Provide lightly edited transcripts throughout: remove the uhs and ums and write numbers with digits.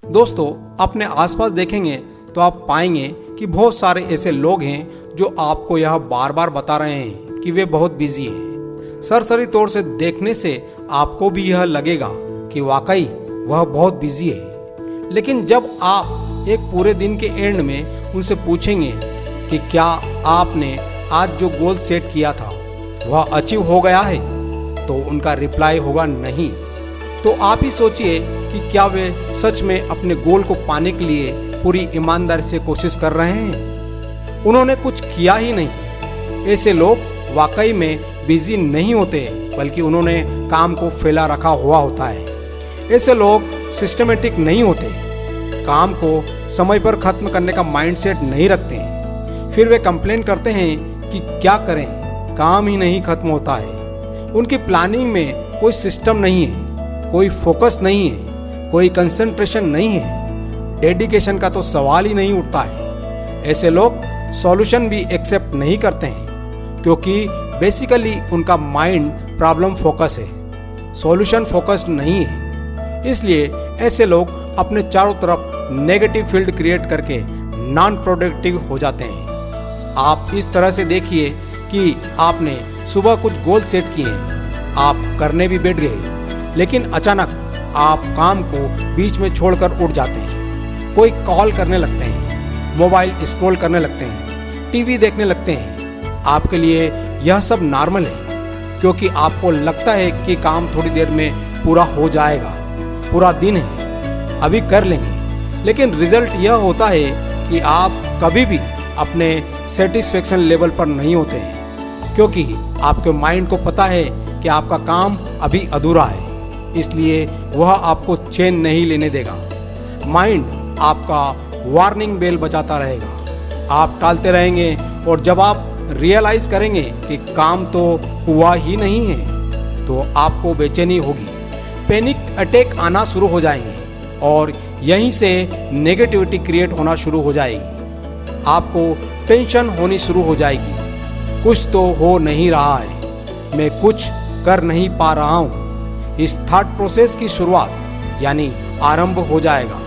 दोस्तों, अपने आसपास देखेंगे तो आप पाएंगे कि बहुत सारे ऐसे लोग हैं जो आपको यह बार बार बता रहे हैं कि वे बहुत बिजी हैं। सरसरी तौर से देखने से आपको भी यह लगेगा कि वाकई वह बहुत बिजी है। लेकिन जब आप एक पूरे दिन के एंड में उनसे पूछेंगे कि क्या आपने आज जो गोल सेट किया था वह अचीव हो गया है, तो उनका रिप्लाई होगा नहीं। तो आप ही सोचिए कि क्या वे सच में अपने गोल को पाने के लिए पूरी ईमानदारी से कोशिश कर रहे हैं। उन्होंने कुछ किया ही नहीं। ऐसे लोग वाकई में बिजी नहीं होते, बल्कि उन्होंने काम को फैला रखा हुआ होता है। ऐसे लोग सिस्टमेटिक नहीं होते, काम को समय पर खत्म करने का माइंडसेट नहीं रखते हैं। फिर वे कंप्लेन करते हैं कि क्या करें, काम ही नहीं खत्म होता है। उनकी प्लानिंग में कोई सिस्टम नहीं है, कोई फोकस नहीं है, कोई कंसंट्रेशन नहीं है, डेडिकेशन का तो सवाल ही नहीं उठता है। ऐसे लोग सॉल्यूशन भी एक्सेप्ट नहीं करते हैं, क्योंकि बेसिकली उनका माइंड प्रॉब्लम फोकस है, सॉल्यूशन फोकस्ड नहीं है। इसलिए ऐसे लोग अपने चारों तरफ नेगेटिव फील्ड क्रिएट करके नॉन प्रोडक्टिव हो जाते हैं। आप इस तरह से देखिए कि आपने सुबह कुछ गोल सेट किए, आप करने भी बैठ गए, लेकिन अचानक आप काम को बीच में छोड़कर उठ जाते हैं। कोई कॉल करने लगते हैं, मोबाइल स्क्रॉल करने लगते हैं, टीवी देखने लगते हैं। आपके लिए यह सब नॉर्मल है, क्योंकि आपको लगता है कि काम थोड़ी देर में पूरा हो जाएगा, पूरा दिन है, अभी कर लेंगे। लेकिन रिजल्ट यह होता है कि आप कभी भी अपने सेटिस्फेक्शन लेवल पर नहीं होते हैं, क्योंकि आपके माइंड को पता है कि आपका काम अभी अधूरा है, इसलिए वह आपको चैन नहीं लेने देगा। माइंड आपका वार्निंग बेल बजाता रहेगा, आप टालते रहेंगे, और जब आप रियलाइज करेंगे कि काम तो हुआ ही नहीं है, तो आपको बेचैनी होगी, पैनिक अटैक आना शुरू हो जाएंगे, और यहीं से नेगेटिविटी क्रिएट होना शुरू हो जाएगी। आपको टेंशन होनी शुरू हो जाएगी, कुछ तो हो नहीं रहा है, मैं कुछ कर नहीं पा रहा हूँ। इस थॉट प्रोसेस की शुरुआत यानी आरंभ हो जाएगा।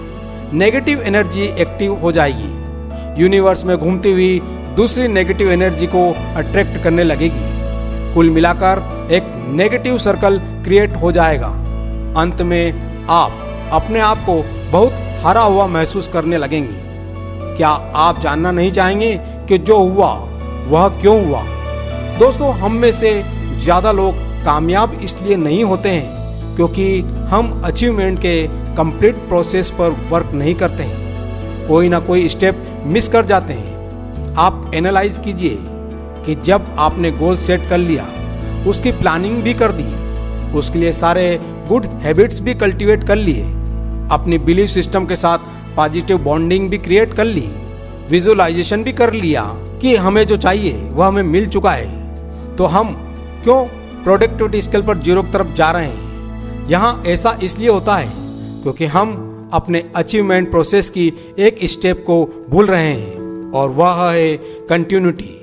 नेगेटिव एनर्जी एक्टिव हो जाएगी, यूनिवर्स में घूमती हुई दूसरी नेगेटिव एनर्जी को अट्रैक्ट करने लगेगी। कुल मिलाकर एक नेगेटिव सर्कल क्रिएट हो जाएगा। अंत में आप अपने आप को बहुत हारा हुआ महसूस करने लगेंगे। क्या आप जानना नहीं चाहेंगे कि जो हुआ वह क्यों हुआ? दोस्तों, हम में से ज़्यादा लोग कामयाब इसलिए नहीं होते हैं क्योंकि हम अचीवमेंट के कंप्लीट प्रोसेस पर वर्क नहीं करते हैं, कोई ना कोई स्टेप मिस कर जाते हैं। आप एनालाइज कीजिए कि जब आपने गोल सेट कर लिया, उसकी प्लानिंग भी कर दी, उसके लिए सारे गुड हैबिट्स भी कल्टीवेट कर लिए, अपनी बिलीफ सिस्टम के साथ पॉजिटिव बॉन्डिंग भी क्रिएट कर ली, विजुअलाइजेशन भी कर लिया कि हमें जो चाहिए वह हमें मिल चुका है, तो हम क्यों प्रोडक्टिविटी स्केल पर 0 की तरफ जा रहे हैं? यहाँ ऐसा इसलिए होता है क्योंकि हम अपने अचीवमेंट प्रोसेस की एक स्टेप को भूल रहे हैं, और वह है कंटिन्यूटी।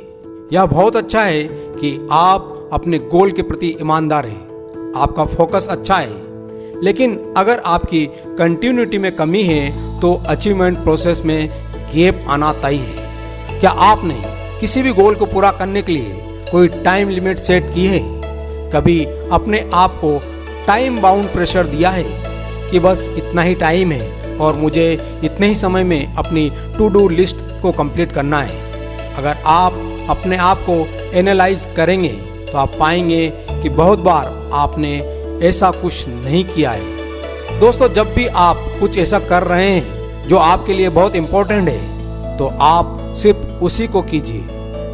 यह बहुत अच्छा है कि आप अपने गोल के प्रति ईमानदार हैं, आपका फोकस अच्छा है, लेकिन अगर आपकी कंटिन्यूटी में कमी है तो अचीवमेंट प्रोसेस में गैप आना तय है। क्या आपने किसी भी गोल को पूरा करने के लिए कोई टाइम लिमिट सेट की है? कभी अपने आप को टाइम बाउंड प्रेशर दिया है कि बस इतना ही टाइम है और मुझे इतने ही समय में अपनी टू डू लिस्ट को कंप्लीट करना है? अगर आप अपने आप को एनालाइज करेंगे तो आप पाएंगे कि बहुत बार आपने ऐसा कुछ नहीं किया है। दोस्तों, जब भी आप कुछ ऐसा कर रहे हैं जो आपके लिए बहुत इम्पोर्टेंट है, तो आप सिर्फ उसी को कीजिए।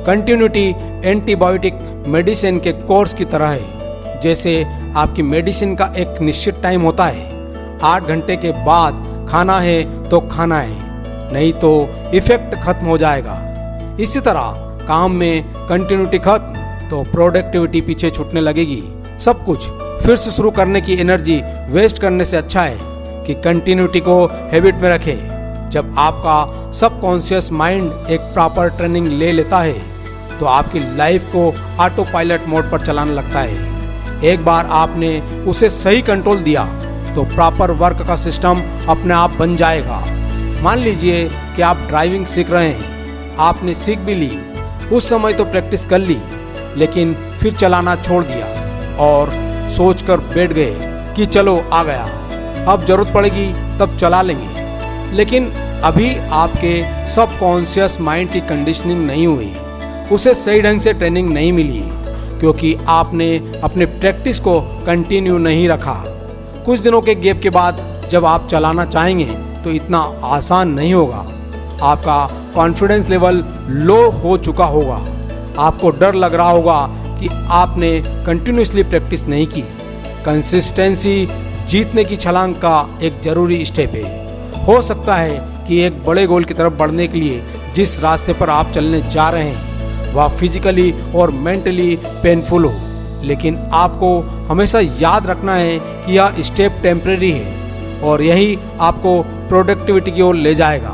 कंटिन्यूटी एंटीबायोटिक मेडिसिन के कोर्स की तरह है। जैसे आपकी मेडिसिन का एक निश्चित टाइम होता है, 8 घंटे के बाद खाना है तो खाना है, नहीं तो इफेक्ट खत्म हो जाएगा। इसी तरह काम में कंटिन्यूटी खत्म तो प्रोडक्टिविटी पीछे छूटने लगेगी। सब कुछ फिर से शुरू करने की एनर्जी वेस्ट करने से अच्छा है कि कंटिन्यूटी को हैबिट में रखें। जब आपका सबकॉन्शियस माइंड एक प्रॉपर ट्रेनिंग ले लेता है तो आपकी लाइफ को ऑटो पायलट मोड पर चलाने लगता है। एक बार आपने उसे सही कंट्रोल दिया तो प्रॉपर वर्क का सिस्टम अपने आप बन जाएगा। मान लीजिए कि आप ड्राइविंग सीख रहे हैं, आपने सीख भी ली, उस समय तो प्रैक्टिस कर ली, लेकिन फिर चलाना छोड़ दिया और सोचकर बैठ गए कि चलो आ गया, अब जरूरत पड़ेगी तब चला लेंगे। लेकिन अभी आपके सबकॉन्शियस माइंड की कंडीशनिंग नहीं हुई, उसे सही ढंग से ट्रेनिंग नहीं मिली, क्योंकि आपने अपने प्रैक्टिस को कंटिन्यू नहीं रखा। कुछ दिनों के गैप के बाद जब आप चलाना चाहेंगे तो इतना आसान नहीं होगा। आपका कॉन्फिडेंस लेवल लो हो चुका होगा, आपको डर लग रहा होगा कि आपने कंटिन्यूसली प्रैक्टिस नहीं की। कंसिस्टेंसी जीतने की छलांग का एक ज़रूरी स्टेप है। हो सकता है कि एक बड़े गोल की तरफ बढ़ने के लिए जिस रास्ते पर आप चलने जा रहे हैं वह फिजिकली और मेंटली पेनफुल हो, लेकिन आपको हमेशा याद रखना है कि यह स्टेप टेम्परेरी है और यही आपको प्रोडक्टिविटी की ओर ले जाएगा।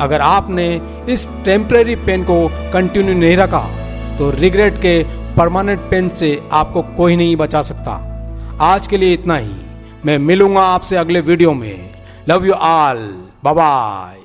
अगर आपने इस टेम्परेरी पेन को कंटिन्यू नहीं रखा तो रिग्रेट के परमानेंट पेन से आपको कोई नहीं बचा सकता। आज के लिए इतना ही, मैं मिलूंगा आपसे अगले वीडियो में। Love you all, bye bye.